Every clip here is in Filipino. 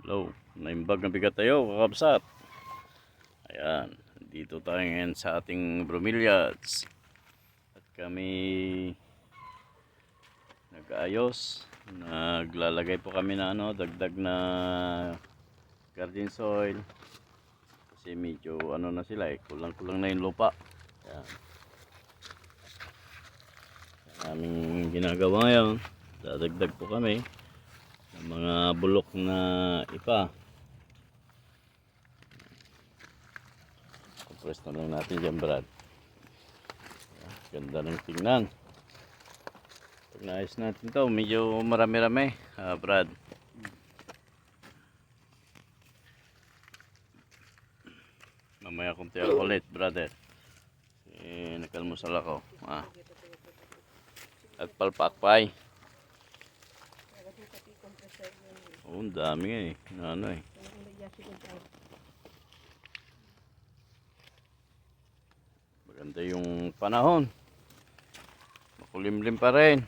Hello, naimbag na bigat tayo kakabsat. Ayan, dito tayo ngayon sa ating bromeliads. At kami nag-aayos. Naglalagay po kami na dagdag na garden soil. Kasi medyo na sila kulang-kulang na yung lupa. Ayan. Aming ginagawa ngayon, dadagdag po kami ng mga bulok na ipa. Pwes na lang natin dyan, Brad. Ganda ng tingnan. Pag naayos natin to, medyo marami-rami, Brad. Mamaya kung tayo ulit, brother. Nagkalmusal ako. At palpakpay. Oh, ang dami Maganda yung panahon. Makulimlim pa rin.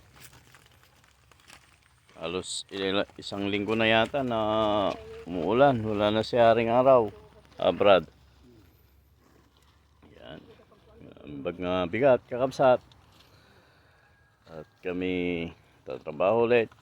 Halos isang linggo na yata na umuulan. Wala na si haring araw. Brad. Yan. Ambag na bigat, kakabsat. At kami tatrabaho ulit.